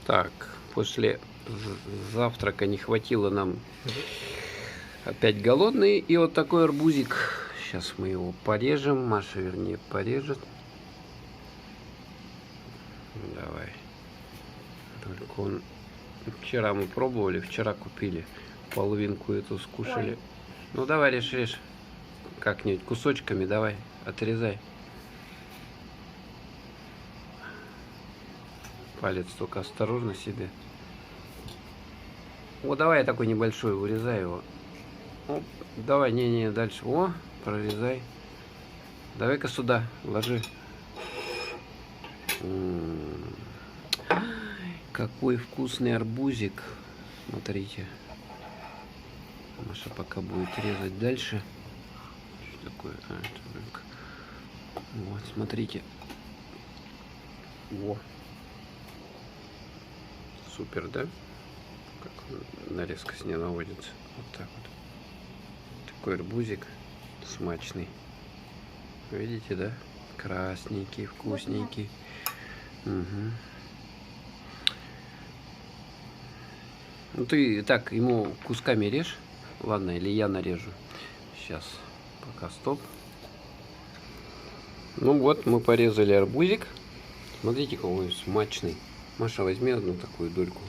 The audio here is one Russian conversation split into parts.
Так, после завтрака не хватило нам. Опять голодный. И вот такой арбузик. Сейчас мы его порежем. Маша, вернее, порежет. Давай. Только он... Вчера мы пробовали, вчера купили. Половинку эту скушали. Ой. Ну давай, режь. Как-нибудь кусочками давай. Отрезай. Палец только осторожно себе. О, давай я такой небольшой вырезай его. О, давай, не, дальше. О, прорезай. Давай-ка сюда, ложи. Какой вкусный арбузик. Смотрите. Маша пока будет резать дальше. Что такое? Вот, смотрите. Во. Супер, да? Как нарезка с ней наводится. Вот так вот. Такой арбузик смачный. Видите, да? Красненький, вкусненький. Угу. Ну ты так ему кусками режь. Ладно, или я нарежу. Сейчас. Пока стоп. Ну вот, мы порезали арбузик. Смотрите, какой он смачный. Маша, возьми одну такую дольку.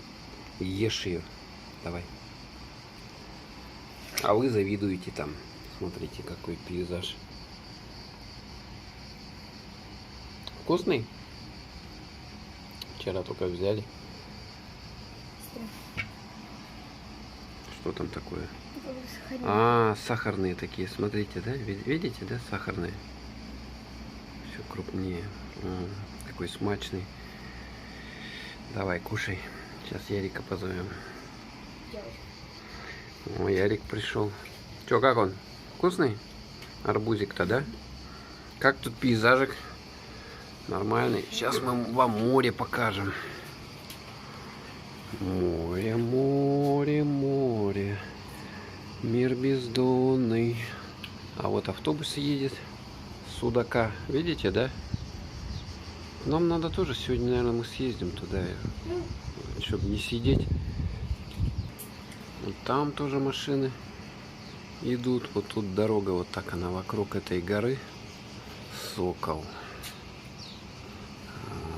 Ешь ее. Давай. А вы завидуете там. Смотрите, какой пейзаж. Вкусный? Вчера только взяли. Что там такое? А, сахарные такие. Смотрите, да? Видите, да? Сахарные. Все крупнее. Такой смачный. Давай, кушай. Сейчас Ярика позовем. О, Ярик пришел. Че, как он? Вкусный? Арбузик-то, да? Как тут пейзажик? Нормальный. Сейчас мы вам море покажем. Море, море, море. Мир бездонный. А вот автобус едет. Судака. Видите, да? Нам надо тоже сегодня, наверное, мы съездим туда, чтобы не сидеть. Вот там тоже машины идут. Вот тут дорога, вот так она вокруг этой горы. Сокол.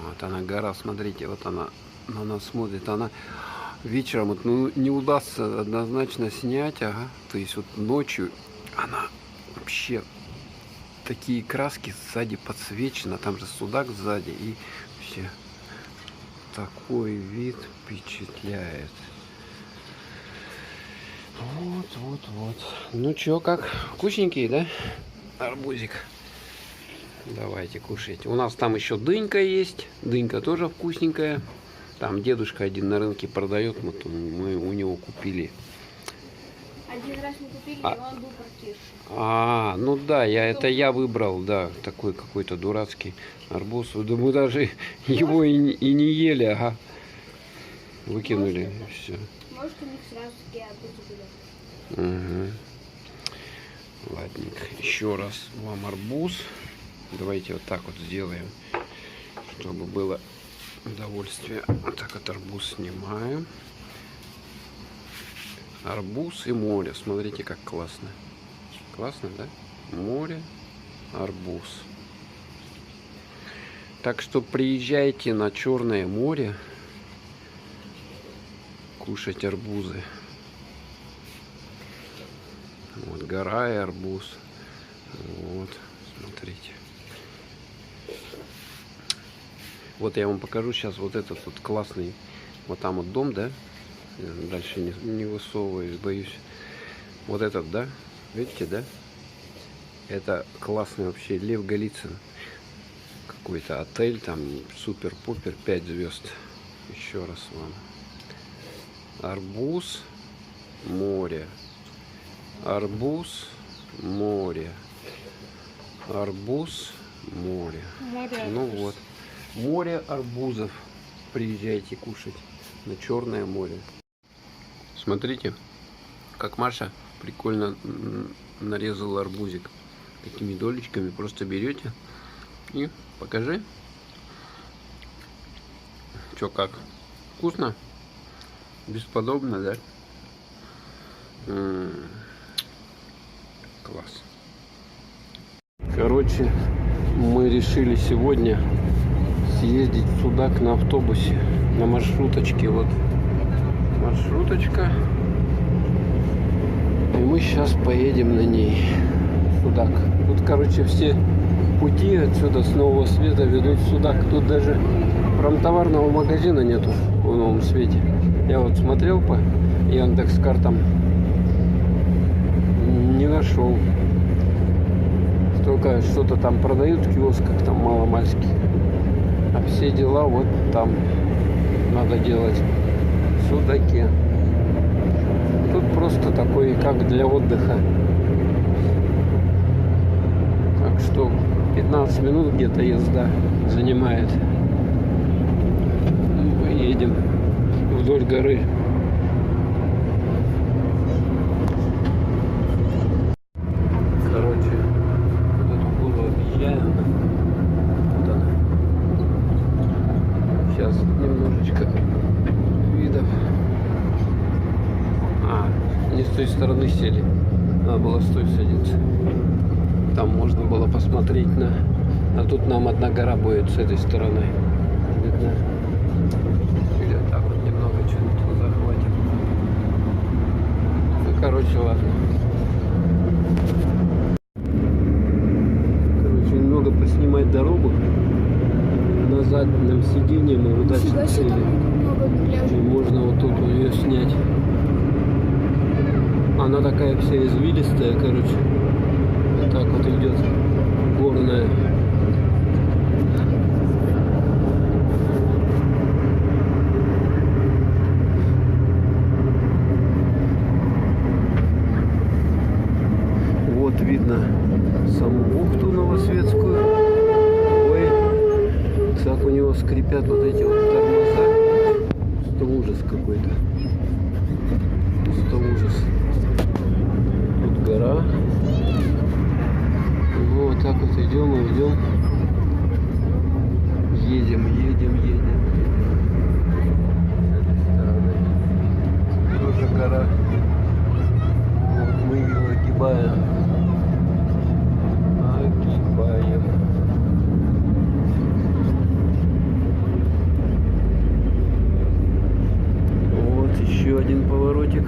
Вот она гора, смотрите, вот она на нас смотрит. Она вечером вот, ну, не удастся однозначно снять, ага. То есть вот ночью она вообще такие краски сзади подсвечено, там же судак сзади, и вообще такой вид впечатляет. Вот. Ну чё, как? Вкусненький, да? Арбузик. Давайте, кушайте. У нас там еще дынька есть. Дынька тоже вкусненькая. Там дедушка один на рынке продает. Вот мы у него купили. Один раз мы купили, и он был прокисший. Ну да, я выбрал, да, такой какой-то дурацкий арбуз. Да мы даже его и не ели, ага. Выкинули, и все. Может, у них сразу такие арбузы были. Угу. Ладненько. Еще раз вам арбуз. Давайте вот так вот сделаем, чтобы было удовольствие. Вот так вот арбуз снимаем. Арбуз и море. Смотрите, как классно. Классно, да? Море, арбуз. Так что приезжайте на Черное море кушать арбузы. Вот гора и арбуз. Вот, смотрите. Вот я вам покажу сейчас вот этот вот классный. Вот там вот дом, да? Дальше не высовываюсь, боюсь. Вот этот, да? Видите, да? Это классный вообще Лев Голицын. Какой-то отель, там супер-пупер, 5 звезд. Еще раз вам. Арбуз, море. Арбуз, море. Арбуз, море. Ну вот. Море арбузов. Приезжайте кушать на Черное море. Смотрите, как Маша прикольно нарезала арбузик. Такими долечками просто берете и покажи. Чё, как? Вкусно? Бесподобно, да? Класс. Короче, мы решили сегодня съездить в Судак на автобусе, на маршруточке. Вот маршруточка. И мы сейчас поедем на ней. Судак. Тут, короче, все пути отсюда с Нового Света ведут в Судак. Тут даже промтоварного магазина нету в Новом Свете. Я вот смотрел по Яндекс.Картам, не нашел. Только что-то там продают в киосках, там маломальски. А все дела вот там надо делать в Судаке. Тут просто такой, как для отдыха. Так что 15 минут где-то езда занимает. Мы едем вдоль горы. Короче, вот эту гору объезжаем. Вот она. Сейчас немножечко видов. Не с той стороны сели. Надо было с той садиться. Там можно было посмотреть на... А тут нам одна гора будет с этой стороны. Видно? Или так вот немного что-нибудь захватим. Ну, короче, ладно. Короче, немного поснимать дорогу. На заднем сиденье мы вот так сели. И можно вот тут ее снять. Она такая вся извилистая, короче. Вот так вот идет. Горная. Вот видно саму бухту Новосветскую. Ой, как у него скрипят вот эти вот тормоза. Это ужас какой-то. Это ужас. Тут гора. Вот так вот идем и идем. Едем. С этой стороны тоже гора. Вот мы ее огибаем. Вот еще один поворотик.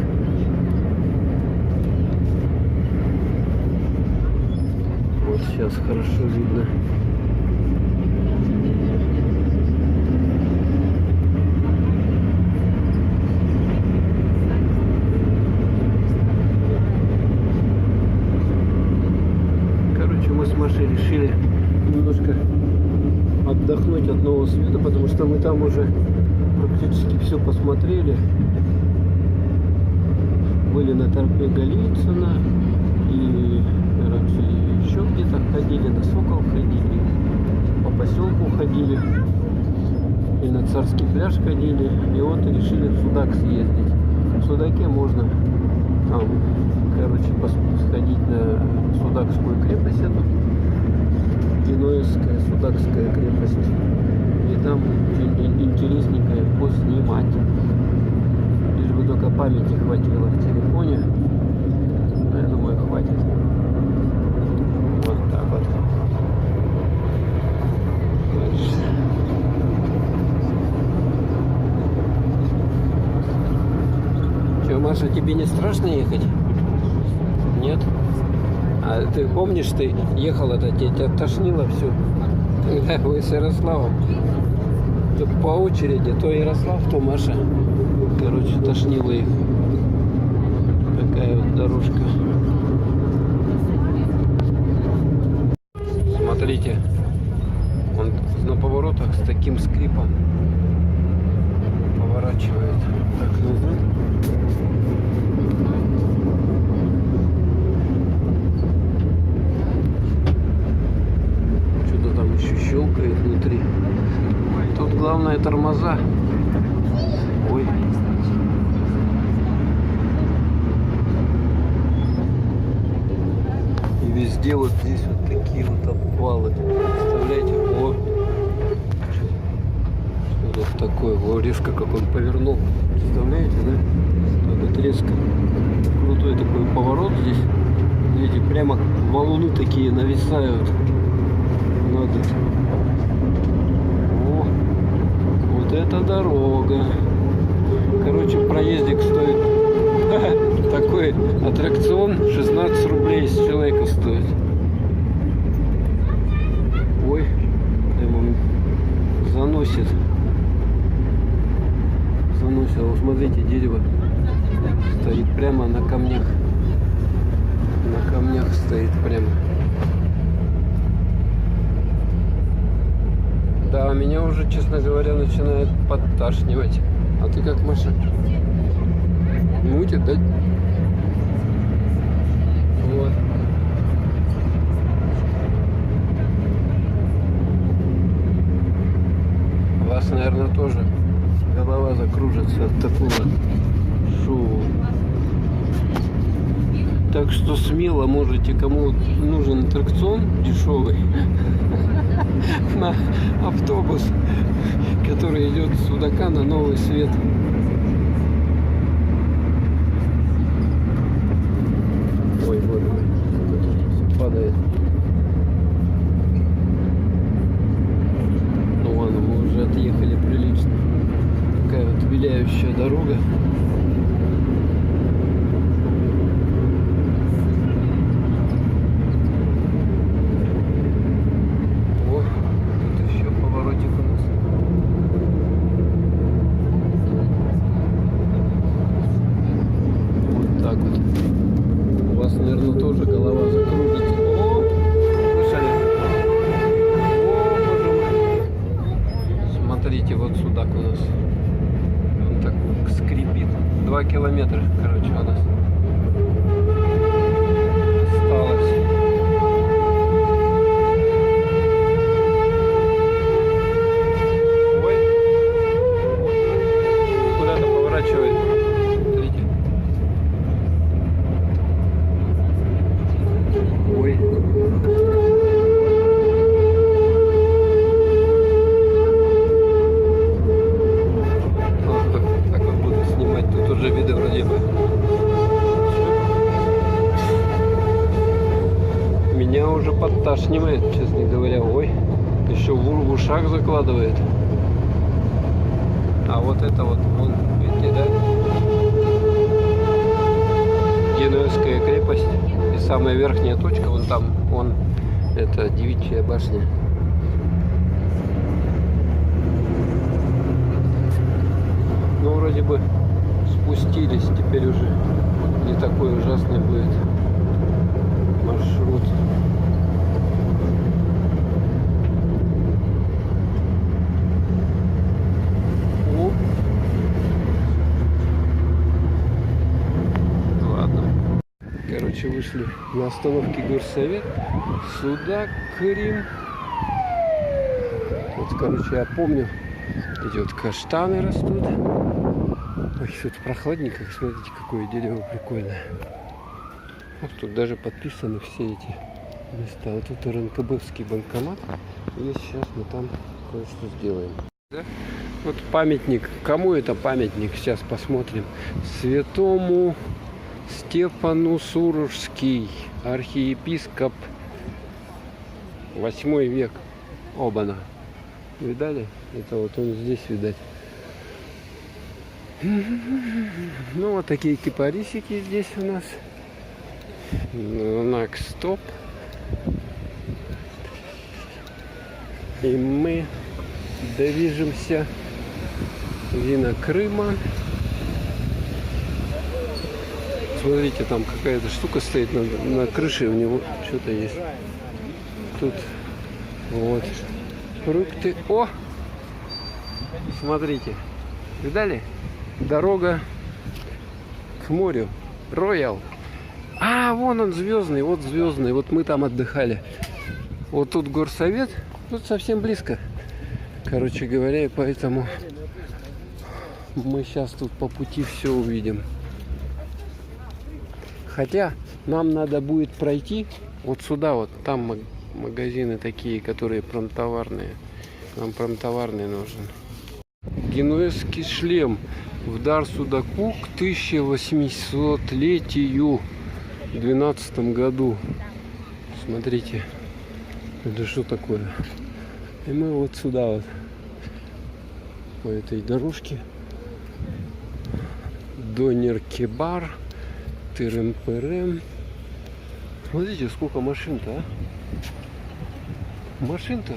Вот сейчас хорошо видно. Короче, мы с Машей решили немножко отдохнуть от Нового Света, потому что мы там уже практически все посмотрели. Были на торпе Голицына и, короче, еще где-то ходили, на Сокол ходили, по поселку ходили, и на Царский пляж ходили, и вот решили в Судак съездить. В Судаке можно там, короче, сходить на Судакскую крепость, эту Генуэзская, Судакская крепость, и там интересненькое поснимать. Лишь бы только памяти хватило в телефоне, но я думаю, хватит. Вот так вот. Дальше. Че, Маша, тебе не страшно ехать? Нет? А ты помнишь, ты ехала-то, тебя тошнило все, когда вы с Ярославом? То по очереди, то Ярослав, то Маша. Короче, тошнило их. Такая вот дорожка. Смотрите, он на поворотах с таким скрипом поворачивает. Так, назад. Что-то там еще щелкает внутри. Тут главное тормоза. Ой. И везде вот здесь вот такие вот обвалы. Представляете? О! Что такое. О, резко как он повернул. Представляете, да? Так вот резко. Крутой такой поворот здесь. Видите, прямо валуны такие нависают. Надо. О, вот это дорога. Короче, проездик стоит. Такой аттракцион 16 рублей с человека стоит. Ой, прямо заносит. Заносит. Вот смотрите, дерево стоит прямо на камнях. На камнях стоит прямо. Да, меня уже, честно говоря, начинает подташнивать. А ты как, Маша? Мутит, да? Вот. У вас, наверное, тоже голова закружится от такого шоу. Так что смело можете, кому нужен аттракцион дешевый, на автобус, который идет с Судака на Новый Свет. Ой, боже мой, падает. Ну ладно, мы уже отъехали прилично. Такая вот виляющая дорога. Смотрите, вот Судак у нас. Он так скрипит. 2 километра, короче, у нас осталось. Ой. Куда-то поворачивает. Смотрите. Ой. Виды вроде бы. Меня уже подташнивает, честно говоря. Ой, еще в ушах закладывает. А вот это вот, вон, видите, да? Генуэзская крепость. И самая верхняя точка, вон там, вон, это Девичья башня. Ну, вроде бы спустились, теперь уже не такой ужасный будет маршрут. О. Ладно. Короче, вышли на остановке Горсовет. Судак, Крым. Вот, короче, я помню, эти вот каштаны растут. Ой, что-то прохладненько, смотрите, какое дерево прикольное. Вот тут даже подписаны все эти места. Вот тут РНКБовский банкомат. И сейчас мы там кое-что сделаем. Да? Вот памятник. Кому это памятник? Сейчас посмотрим. Святому Стефану Сурожский, архиепископ, 8 век. Оба-на. Видали? Это вот он здесь, видать. Ну, вот такие кипарисики здесь у нас. Знак стоп. И мы движемся вина Крыма. Смотрите, там какая-то штука стоит на крыше, у него что-то есть. Тут вот фрукты. О! Смотрите. Видали? Дорога к морю. Роял. А, вон он звездный, вот звездный. Вот мы там отдыхали. Вот тут горсовет. Тут совсем близко. Короче говоря, и поэтому мы сейчас тут по пути все увидим. Хотя нам надо будет пройти вот сюда вот. Там магазины такие, которые промтоварные. Нам промтоварный нужен. Генуэзский шлем в дар судаку к 1800-летию в 12 году. Смотрите, это что такое? И мы вот сюда вот по этой дорожке. Донер-кебар, тырым-пырым. Смотрите, сколько машин-то, а? Машин-то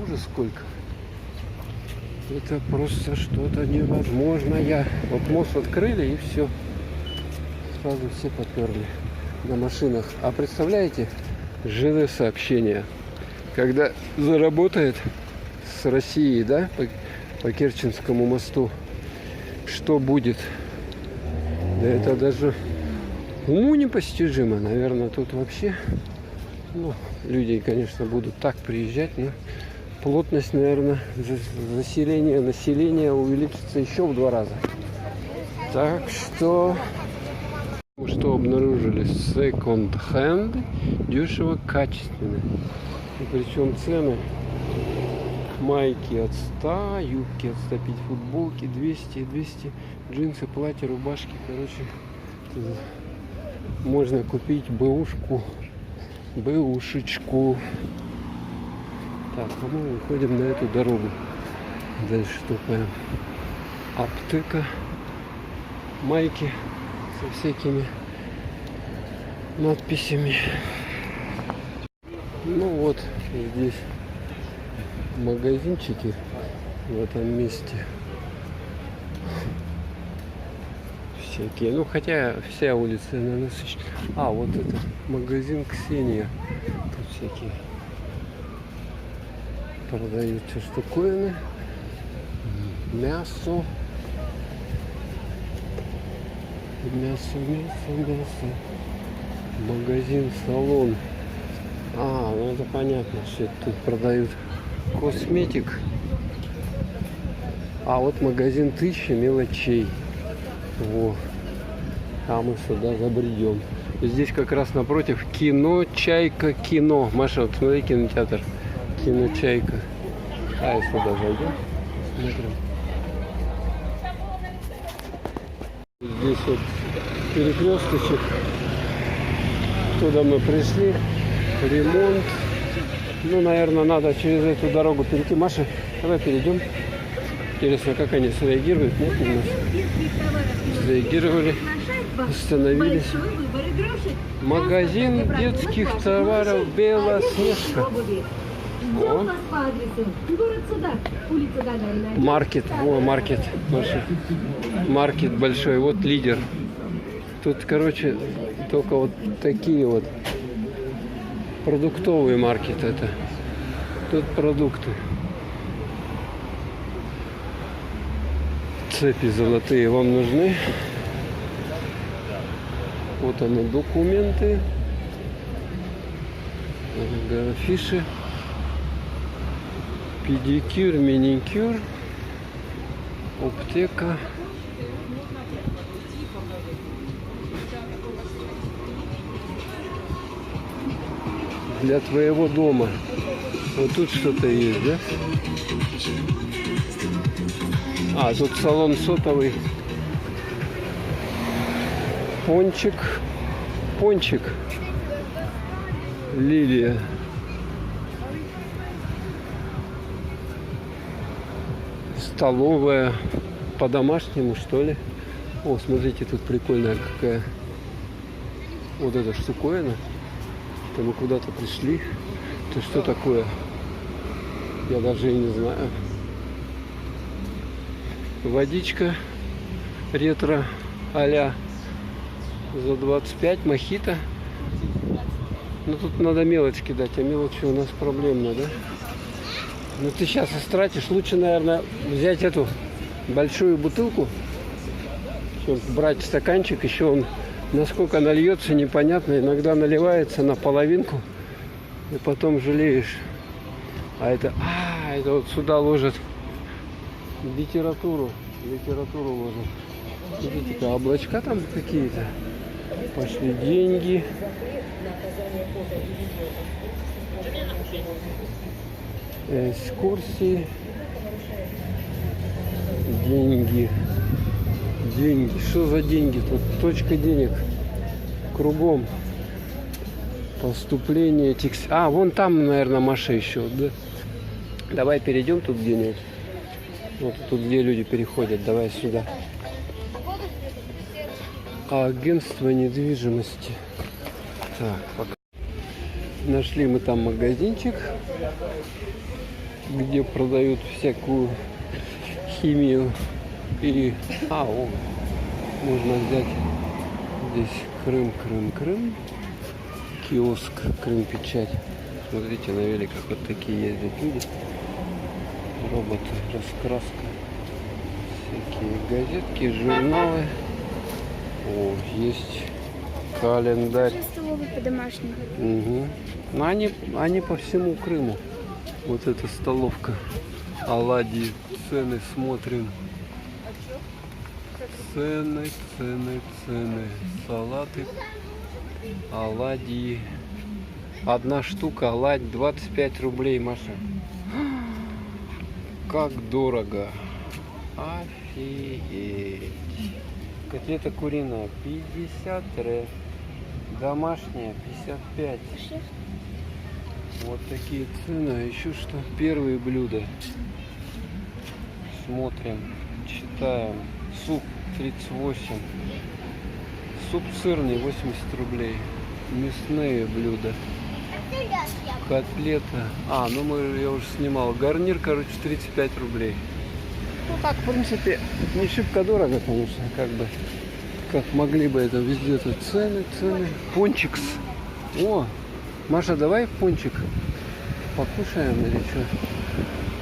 ужас сколько. Это просто что-то невозможное. Вот мост открыли и все. Сразу все поперли на машинах. А представляете, ЖД-сообщение, когда заработает с Россией, да, по Керченскому мосту, что будет? Да это даже уму непостижимо. Наверное, тут вообще, ну, люди, конечно, будут так приезжать, но плотность, наверное, населения увеличится еще в 2 раза. Так что обнаружили? Секонд-хенд, дешево, качественно. И причем цены: майки от 100, юбки от 105, футболки 200, джинсы, платья, рубашки. Короче, можно купить бэушечку. Так, а мы выходим на эту дорогу. Дальше топаем. Аптека, майки со всякими надписями. Ну вот здесь магазинчики в этом месте всякие. Ну хотя вся улица, наверное, насыщена. А вот это магазин Ксения. Тут всякие продаются штуковины. Мясо. Магазин, салон. А, ну это понятно, что тут продают косметик. А вот магазин 1000 мелочей. Во. А мы сюда забредем. Здесь как раз напротив кино, Чайка, кино. Маша, вот смотри, кинотеатр. Кино, Чайка. А, и сюда зайдем. Смотрим. Здесь вот перекресточек. Туда мы пришли. Ремонт. Ну, наверное, надо через эту дорогу перейти. Маша, давай перейдем. Интересно, как они среагируют. Нет, у нас среагировали. Остановились. Магазин детских товаров Белоснежка. О. Маркет. О, маркет. Маша. Маркет большой. Вот лидер. Тут, короче, только вот такие вот продуктовый маркет это. Тут продукты. Цепи золотые вам нужны. Вот они, документы. Афиши. Педикюр, маникюр. Аптека. Для твоего дома. Вот тут что-то есть, да? А, тут салон сотовый. Пончик. Лилия. Столовая. По-домашнему, что ли? О, смотрите, тут прикольная какая. Вот эта штуковина. Это мы куда-то пришли. Это что такое? Я даже и не знаю. Водичка ретро а-ля за 25, мохито. Ну тут надо мелочь кидать, а мелочи у нас проблемно, да? Ну ты сейчас истратишь. Лучше, наверное, взять эту большую бутылку, брать стаканчик. Еще он насколько нальется, непонятно. Иногда наливается на половинку и потом жалеешь. А это вот сюда ложат литературу ложат. Видите-ка, облачка там какие-то. Пошли деньги. Экскурсии. Деньги. Деньги. Что за деньги? Тут точка денег. Кругом. Поступление текст. А, вон там, наверное, Маша еще, да? Давай перейдем тут где-нибудь. Вот тут, где люди переходят. Давай сюда. Агентство недвижимости. Так, пока. Нашли мы там магазинчик, где продают всякую химию. И можно взять здесь Крым. Киоск Крым-печать. Смотрите, на великах вот такие ездят люди. Роботы, раскраска. Всякие газетки, журналы. О, есть календарь. Столовый по-домашнему. Угу. Но они по всему Крыму. Вот эта столовка. Оладьи. Цены смотрим. Цены. Салаты. Оладьи. Одна штука оладь 25 рублей, Маша. Как дорого. Офигеть. Котлета куриная 50 ре. Домашняя 55. Вот такие цены. А еще что? Первые блюда. Смотрим, читаем. Суп 38. Суп сырный 80 рублей. Мясные блюда. Котлета. Я уже снимал. Гарнир, 35 рублей. Ну так, в принципе, не шибко дорого, конечно, как могли бы это везде тут цены. Пончикс. О, Маша, давай пончик покушаем или что?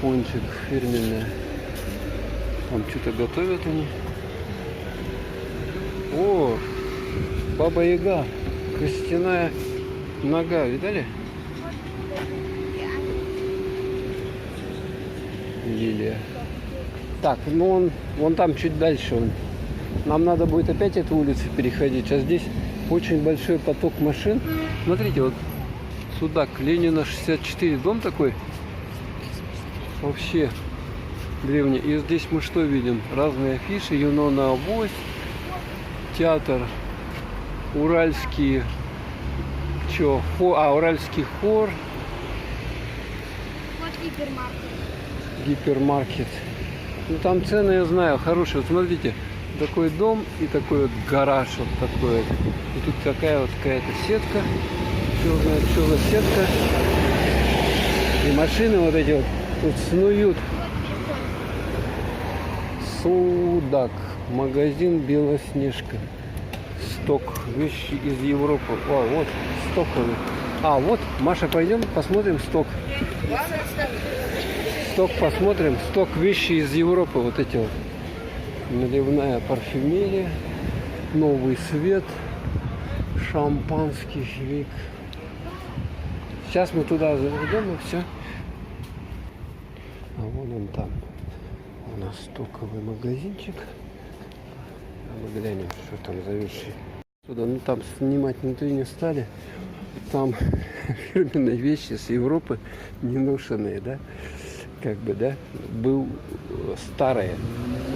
Пончик фирменный. Там что-то готовят они. О, Баба Яга. Костяная нога, видали? Лилия. Так, вон там чуть дальше. Нам надо будет опять эту улицу переходить. А здесь очень большой поток машин. Смотрите, вот сюда, к Ленина 64. Дом такой. Вообще древний. И здесь мы что видим? Разные афиши. Юнона Авось. Театр. Уральский. Уральский хор. Вот Гипермаркет. Ну там цены, я знаю, хорошие. Вот смотрите, такой дом и такой вот гараж вот такой вот. И тут такая вот какая-то сетка. Что за сетка. И машины вот эти вот тут снуют. Судак. Магазин Белоснежка. Сток. Вещи из Европы. О, вот стоковый. Вот, Маша, пойдем посмотрим сток. Сток посмотрим. Сток вещи из Европы. Вот эти вот. Наливная парфюмерия. Новый свет. Шампанский вик. Сейчас мы туда зайдем и все. А вон он там. У нас стоковый магазинчик. Мы глянем, что там за вещи. Туда, там снимать внутри не стали. Там фирменные вещи с Европы, не ношенные, да? Был старые,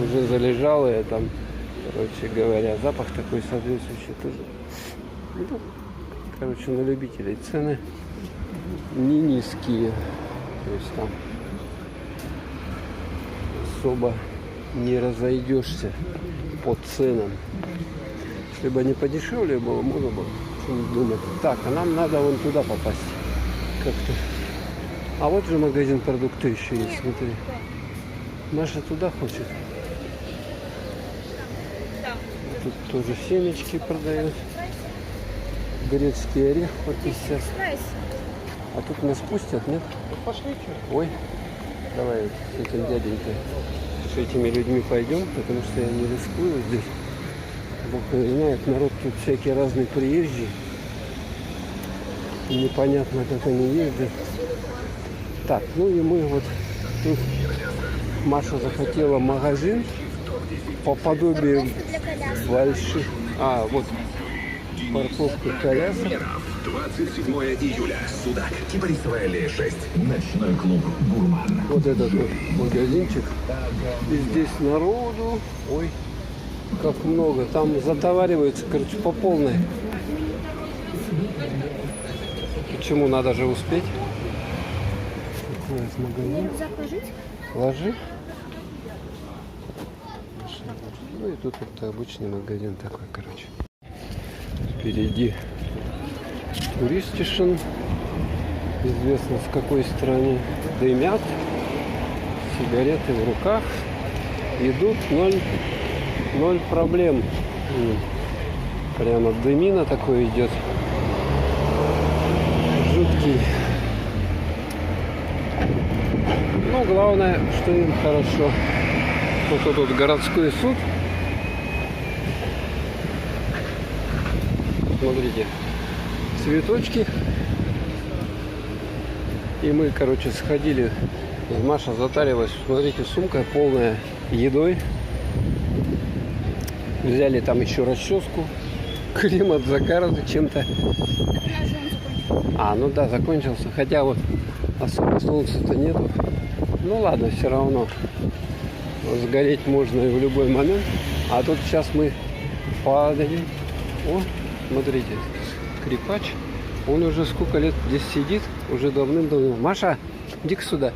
уже залежалые там, короче говоря, запах такой соответствующий тоже. На любителей цены не низкие, то есть там особо не разойдешься по ценам. Если бы не подешевле было, можно было думать. Так, а нам надо вон туда попасть. Как-то. А вот же магазин продукты еще есть, смотри. Маша туда хочет. Тут тоже семечки продают. Грецкий орех по 50. А тут нас пустят, нет? Пошли, что? Ой, давай с этим дяденькой, с этими людьми пойдем, потому что я не рискую здесь. Бог знает, народ тут всякие разные приезжие. Непонятно, как они ездят. Так, и мы вот тут Маша захотела магазин по подобию больших. Вот парковка колясок. 27 июля. Судак. Кипарисовая аллея 6. Ночной клуб «Гурман». Вот этот вот магазинчик. И здесь народу. Ой, как много. Там затовариваются, короче, по полной. Почему? Надо же успеть. Какой это магазин? Закажите. Ложи. Ну и тут вот обычный магазин такой, короче. Впереди туристишен. Известно с какой страны. Дымят. Сигареты в руках. Идут, ноль проблем. Прямо дымина такой идет. Жуткий. Ну, главное, что им хорошо. Вот тут городской суд. Смотрите, цветочки. И мы, короче, сходили. Маша затарилась. Смотрите, сумка полная едой. Взяли там еще расческу. Крем от загара чем-то. А, ну да, закончился. Хотя вот особо солнца-то нету. Ну ладно, все равно. Сгореть можно и в любой момент. А тут сейчас мы падали. О, смотрите, скрипач. Он уже сколько лет здесь сидит. Уже давным-давно. Маша, иди-ка сюда.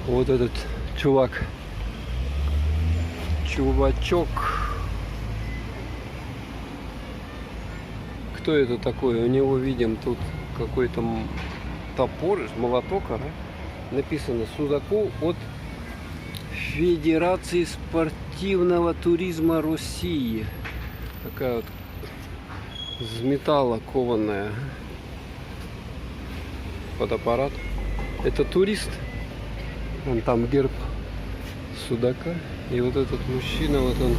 Вот этот чувак. Чувачок. Кто это такой? У него видим тут какой-то топор, молоток, да? Написано Судаку от Федерации спортивного туризма России. Такая вот из металла кованная. Фотоаппарат. Это турист. Вон там герб Судака. И вот этот мужчина, вот он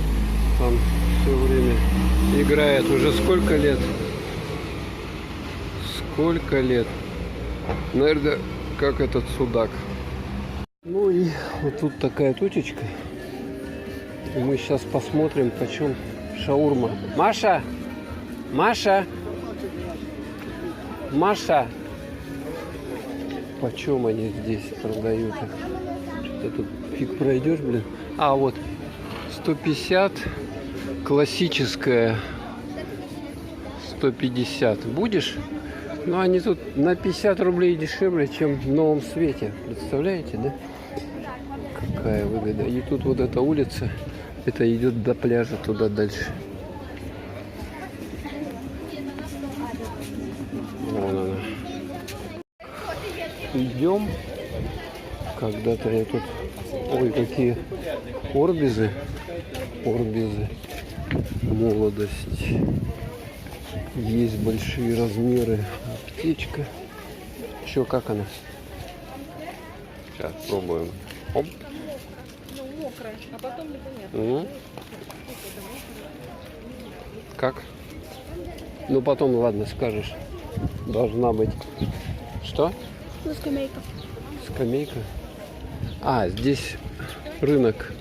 там все время играет. Уже сколько лет? Сколько лет? Наверное, как этот судак. Ну и вот тут такая точечка. И мы сейчас посмотрим, почем шаурма. Маша! Маша! Маша! Почем они здесь продают? Что-то тут фиг пройдешь, блин. А, вот 150. Классическая 150. Будешь? Ну, они тут на 50 рублей дешевле, чем в Новом Свете. Представляете, да? Какая выгода. И тут вот эта улица, это идет до пляжа, туда дальше. Вон она. Идем. Когда-то я тут... Ой, какие орбизы. Орбизы. Молодость. Есть большие размеры. Аптечка. Что, как она? Сейчас пробуем. Оп. Ну, мокрая, а потом непонятно. Как? Ну, потом, ладно, скажешь. Должна быть. Что? Ну, скамейка. Скамейка. А, здесь рынок.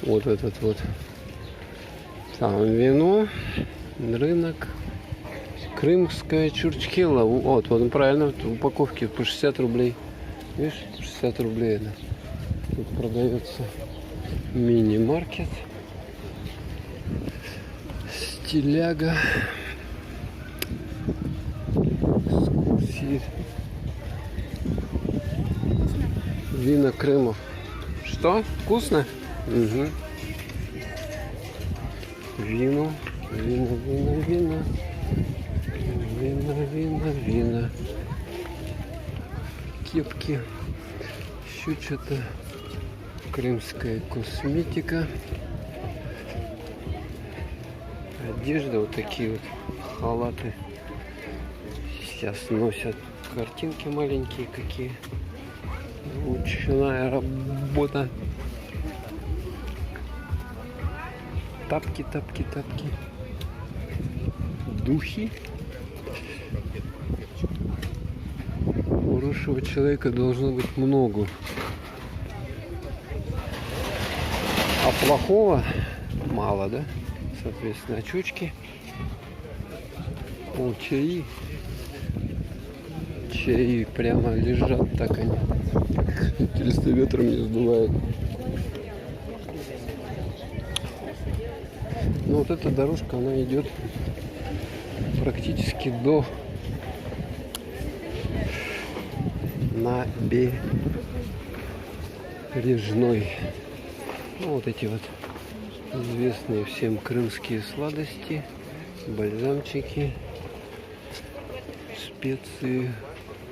Вот этот вот. Там вино. Рынок. Крымская чурчхела. Вот, вот правильно, в упаковке по 60 рублей. Видишь, 60 рублей это. Тут продается мини-маркет. Стиляга. Экскурсии. Вина Крыма. Что? Вкусно? Угу. Вино. Вино. Вина. Кепки. Еще что-то. Крымская косметика. Одежда. Вот такие вот халаты. Сейчас носят. Картинки маленькие какие. Ручная работа. Тапки. Духи. У хорошего человека должно быть много. А плохого мало, да? Соответственно, очучки. О, чаи. Чаи прямо лежат, так они. 400 ветром не сдувают. Ну вот эта дорожка, она идет практически до набережной. Ну вот эти вот известные всем крымские сладости, бальзамчики, специи.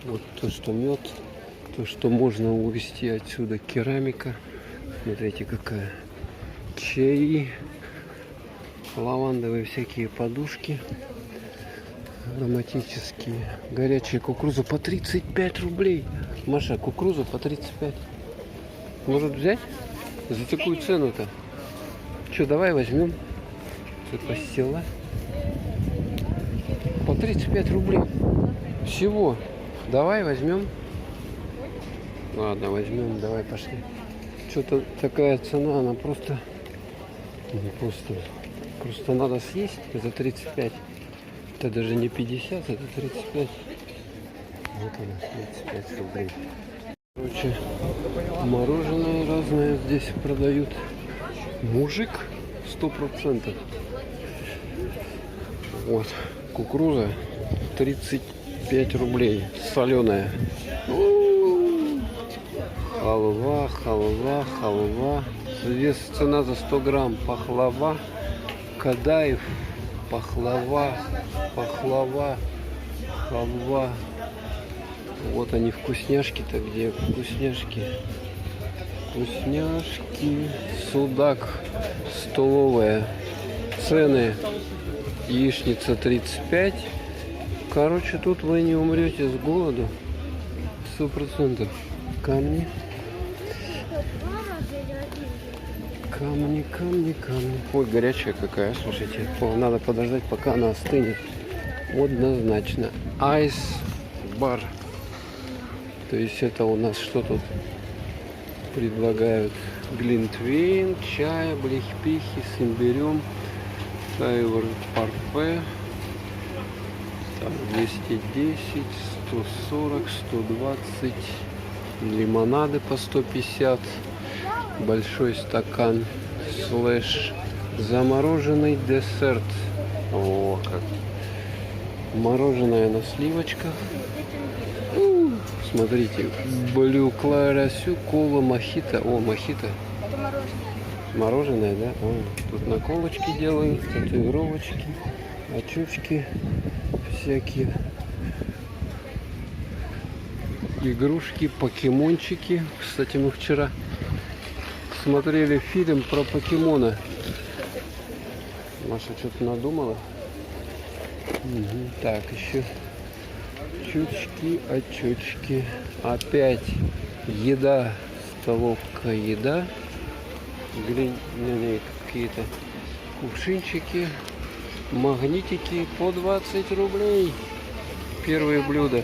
Вот то, что мед, то, что можно увезти отсюда, керамика. Смотрите, какая. Чаи, лавандовые всякие подушки ароматические. Горячая кукуруза по 35 рублей. Маша, кукуруза по 35. Может взять? За такую цену-то. Что, давай возьмем. Тут пастила. По 35 рублей. Всего. Давай возьмем. Ладно, возьмем. Давай, пошли. Что-то такая цена, она просто... Просто надо съесть за 35. Это даже не 50, это 35. Вот она, 35 рублей. Короче, мороженое разное здесь продают. Мужик 100%. Вот, кукуруза 35 рублей. Соленая. Халва, халва, халва. Вес, цена за 100 грамм. Пахлава. Кадаев. Пахлава. Пахлава. Халва. Вот они, вкусняшки-то где? Вкусняшки. Вкусняшки. Судак. Столовая. Цены. Яичница 35. Короче, тут вы не умрете с голоду. 100%. Камни. Камни, камни, камни. Ой, горячая какая, слушайте. Надо подождать, пока она остынет. Однозначно. Айс-бар. То есть это у нас что тут предлагают? Глинтвейн, чай, блихпихи с имбирем, тайвер парфе. Там 210, 140, 120. Лимонады по 150. Большой стакан слэш замороженный десерт. О, как мороженое на сливочках. Смотрите, блю кларасю, кола, мохито. О, мохито. Это мороженое. Мороженое, да? О, тут наколочки делают, татуировочки, очечки всякие. Игрушки, покемончики. Кстати, мы вчера смотрели фильм про покемона. Маша что-то надумала. Угу. Так, еще чучки, очечки. Опять еда, столовка, еда. Глиняные какие-то кувшинчики, магнитики по 20 рублей. Первые блюда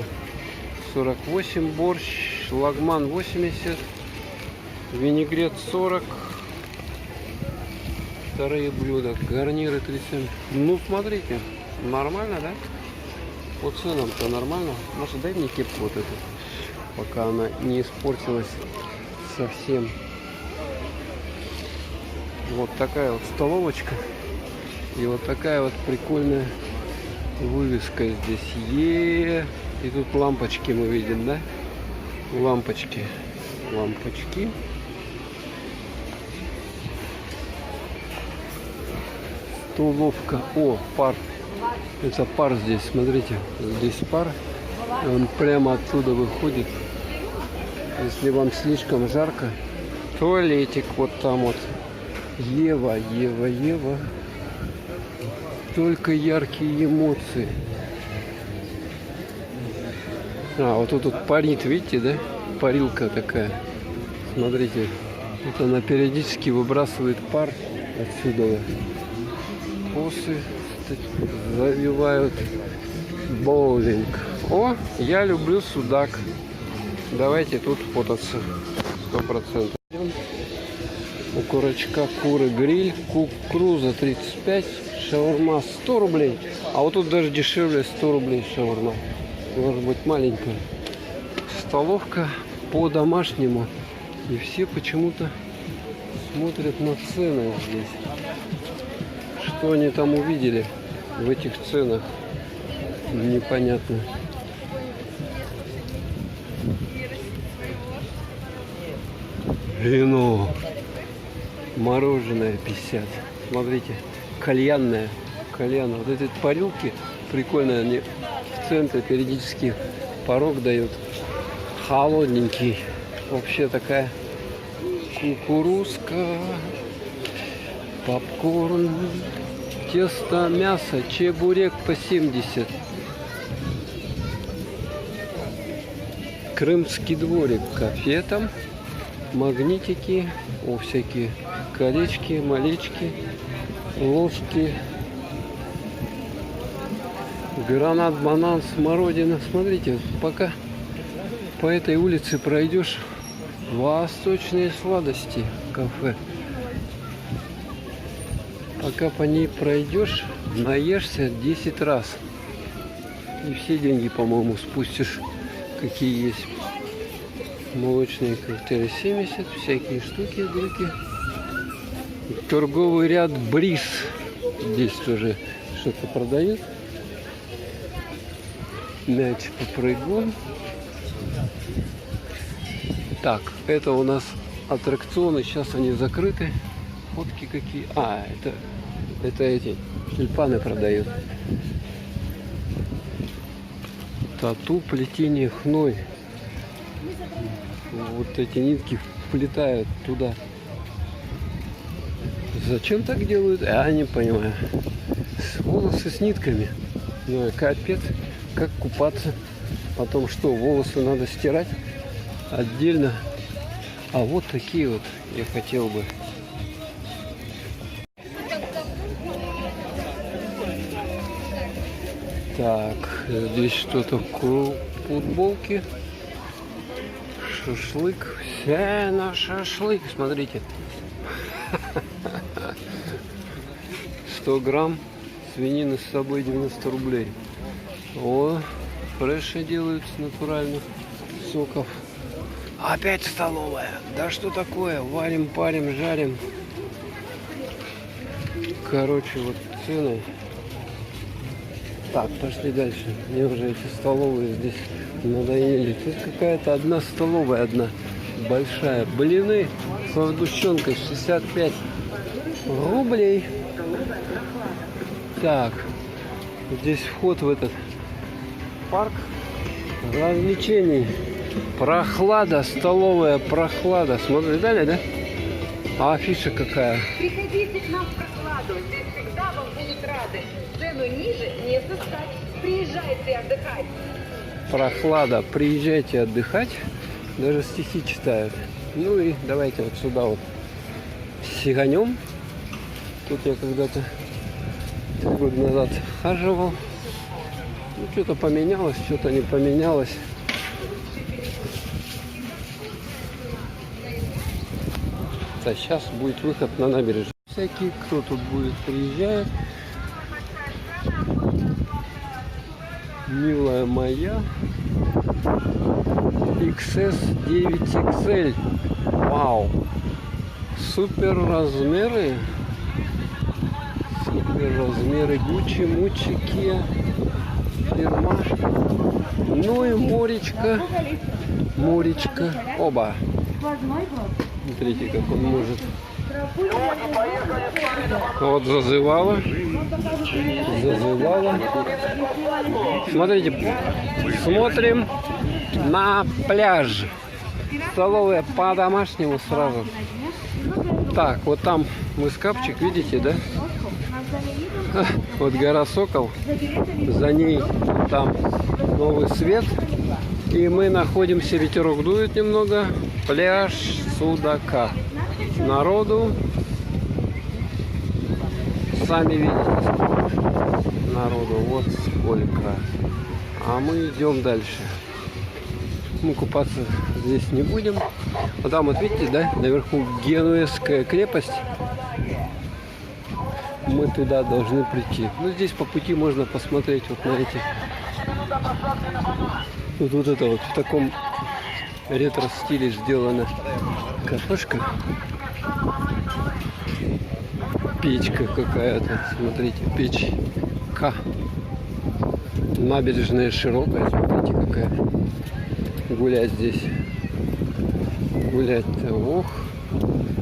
48, борщ, лагман 80, винегрет 40. Вторые блюда, гарниры 37. Ну, смотрите, нормально, да? По ценам-то нормально. Маша, дай мне кепку вот эту, пока она не испортилась совсем. Вот такая вот столовочка. И вот такая вот прикольная вывеска здесь. И тут лампочки мы видим, да? Лампочки. Лампочки. Столовка. О, пар. Это пар здесь, смотрите. Здесь пар. Он прямо оттуда выходит. Если вам слишком жарко, туалетик вот там вот. Ева, Ева, Ева. Только яркие эмоции. А, вот тут парит, видите, да? Парилка такая. Смотрите. Вот она периодически выбрасывает пар отсюда. Косы завивают. Боулинг. О, я люблю судак. Давайте тут фототься. 100%. У Курочка куры гриль, кукуруза 35, шаурма 100 рублей. А вот тут даже дешевле 100 рублей шаурма. Может быть маленькая. Столовка по-домашнему. И все почему-то смотрят на цены здесь. Что они там увидели в этих ценах? Непонятно. Вино. Мороженое 50. Смотрите, кальянное. Кальян. Вот эти парилки прикольные. Они в центре периодически порог дают. Холодненький. Вообще такая кукурузка. Попкорн. Тесто, мясо, чебурек по 70. Крымский дворик. Кафе там. Магнитики, всякие колечки, малечки, ложки, гранат, банан, смородина. Смотрите, пока по этой улице пройдешь, восточные сладости, кафе. Пока по ней пройдешь, наешься 10 раз. И все деньги, по-моему, спустишь, какие есть. Молочные коктейли 70, всякие штуки, дрюки. Торговый ряд Бриз. Здесь тоже что-то продают. Мяч попрыгун. Так, это у нас аттракционы. Сейчас они закрыты. Фотки какие. А, это эти тюльпаны продают. Тату, плетение, хной. Вот эти нитки вплетают туда. Зачем так делают? Я не понимаю. Волосы с нитками. Ну, капец. Как купаться? Потом что, волосы надо стирать отдельно? А вот такие вот я хотел бы. Так, здесь что-то футболки. Шашлык. Все на шашлык. Смотрите. 100 грамм свинины с собой 90 рублей. О, фреши делают с натуральных соков. Опять столовая. Да что такое? Варим, парим, жарим. Короче, вот цены. Так, пошли дальше. Мне уже эти столовые здесь надоели. Тут какая-то одна столовая, одна большая. Блины со сгущенкой 65 рублей. Так, здесь вход в этот парк развлечений. Прохлада, столовая прохлада. Смотри, далее, да? А афиша какая? Приходите к нам в прохладу, здесь всегда вам будут рады. Цену ниже не сыскать. Приезжайте отдыхать. Прохлада, приезжайте отдыхать. Даже стихи читают. Ну и давайте вот сюда вот сиганем. Тут я когда-то 3 года назад хаживал. Ну, что-то поменялось, что-то не поменялось. А сейчас будет выход на набережную. Всякие, кто тут будет, приезжает. Милая моя. XS 9XL. Вау. Супер размеры. Супер размеры. Гуччи, Мучи, Kia. Фирма. Ну и моречка. Моречка. Оба. Смотрите, как он может. Вот зазывало. Зазывало. Смотрите, смотрим на пляж. Столовая по-домашнему сразу. Так, вот там выскапчик, видите, да? Вот гора Сокол. За ней там новый свет. И мы находимся, ветерок дует немного. Пляж Судака. Народу. Сами видите, сколько народу. Вот сколько. А мы идем дальше. Мы купаться здесь не будем. Вот там, вот видите, да, наверху Генуэзская крепость. Мы туда должны прийти. Ну, здесь по пути можно посмотреть вот на эти. Вот это вот в таком ретро-стиле сделана кафешка. Печка какая-то, смотрите, печка. Набережная широкая, смотрите какая. Гулять здесь. Гулять-то, ох.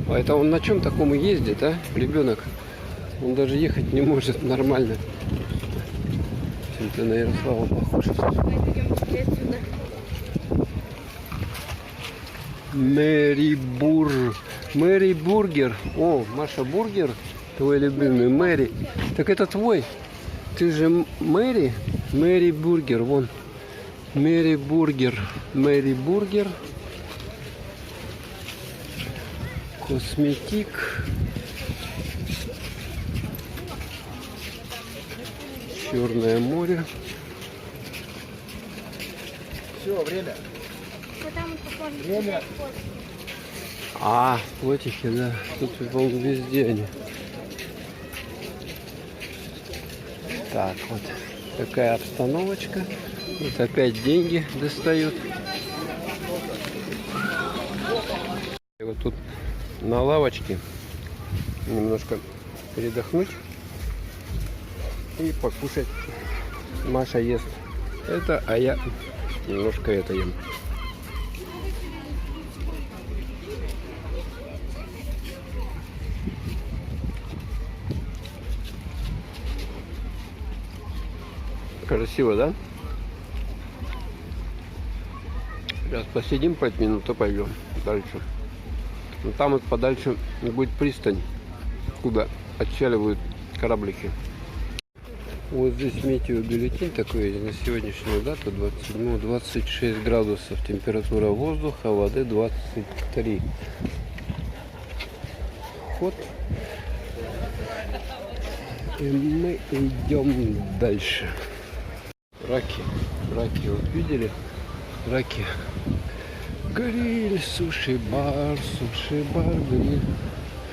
А это он на чем таком и ездит, а? Ребенок. Он даже ехать не может нормально. Чем-то на Ярослава похож. Мэри Бургер. О, Маша Бургер. Твой любимый Мэри. Так это твой. Ты же Мэри? Мэри Бургер. Вон. Мэри Бургер. Мэри Бургер. Косметик. Черное море. Все, время. Вот там вот похоже. Время. А, плотики, да. Тут, по-моему, везде они. Так, вот такая обстановочка. Вот опять деньги достают. И вот тут на лавочке немножко передохнуть и покушать. Маша ест это, а я немножко это ем. Красиво, да? Сейчас посидим 5 минут и пойдем дальше. Но там вот подальше будет пристань, куда отчаливают кораблики. Вот здесь метеобюллетень такой на сегодняшнюю дату, 27-26 градусов. Температура воздуха, воды 23. Ход. И мы идем дальше. Раки, вот видели? Раки. Гриль, суши-бар, гриль.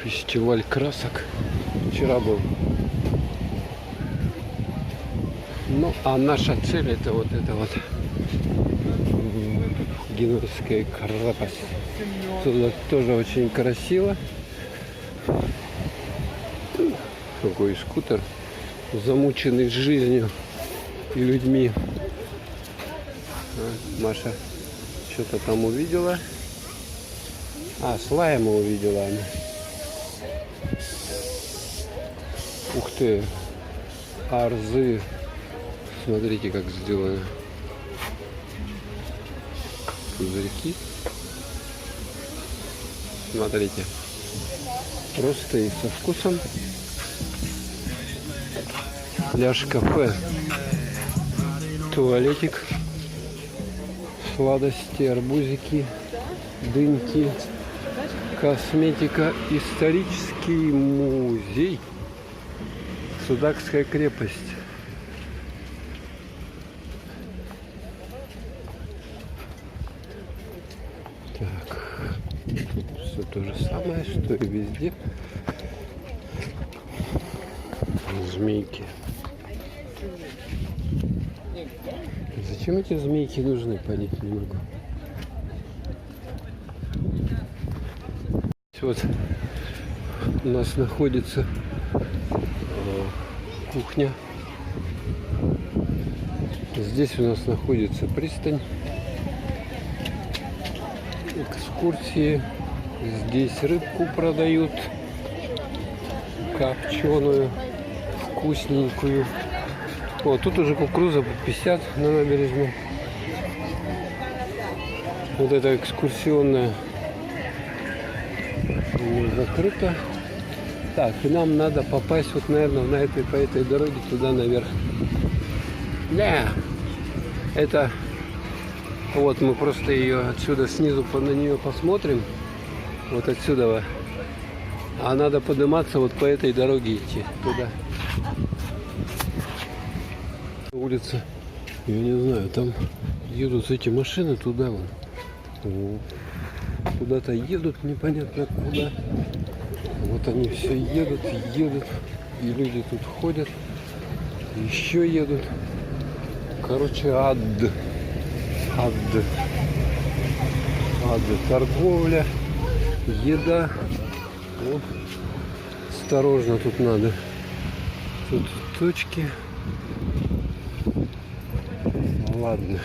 Фестиваль красок. Вчера был. Ну, а наша цель это вот Генуэзская крепость. Тут тоже очень красиво. Какой скутер, замученный жизнью и людьми. Маша что-то там увидела. А, слайма увидела она. Ух ты, арзы. Смотрите, как сделано. Пузырьки. Смотрите. Просто и со вкусом. Пляж кафе. Туалетик. Сладости, арбузики, дыньки, косметика, исторический музей, Судакская крепость. Так, все то же самое, что и везде. Змейки. Зачем эти змейки нужны, понять не могу. Вот у нас находится кухня. Здесь у нас находится пристань. Экскурсии. Здесь рыбку продают. Копченую. Вкусненькую. О, тут уже кукуруза по 50 на набережной. Вот это экскурсионная закрыта. Так, и нам надо попасть вот, наверное, по этой дороге туда наверх. Да, это вот мы просто ее отсюда снизу на нее посмотрим. Вот отсюда. А надо подниматься вот по этой дороге идти туда. Улица Я не знаю, там едут эти машины туда вон. Вот. Куда-то едут, непонятно куда. Вот они все едут, едут. И люди тут ходят. Еще едут. Короче, ад. Ад. Ад. Торговля. Еда. Вот. Осторожно тут надо. Тут точки. Ладно.